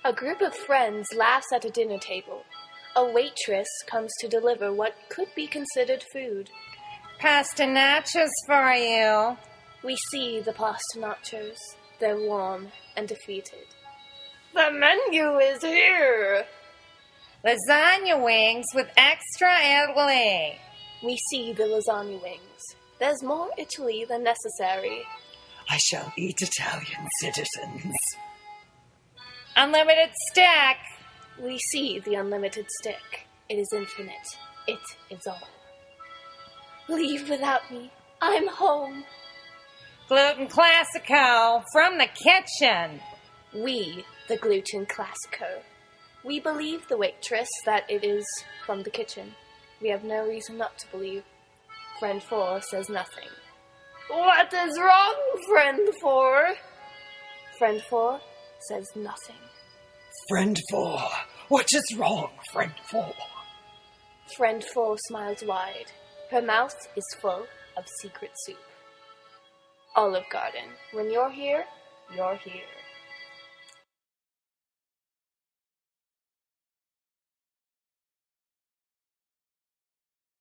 A group of friends laughs at a dinner table. A waitress comes to deliver what could be considered food. Pasta nachos for you. We see the pasta nachos. They're warm and defeated. The menu is here! Lasagna wings with extra Italy. We see the lasagna wings. There's more Italy than necessary. I shall eat Italian citizens. Unlimited stack. We see the unlimited stick. It is infinite. It is all. Leave without me. I'm home. Gluten Classico from the kitchen. We, the gluten classico. We believe the waitress that it is from the kitchen. We have no reason not to believe. Friend 4 says nothing. What is wrong, Friend 4? Friend 4 says nothing. Friend 4, what is wrong, Friend 4? Friend 4 smiles wide. Her mouth is full of secret soup. Olive Garden. When you're here, you're here.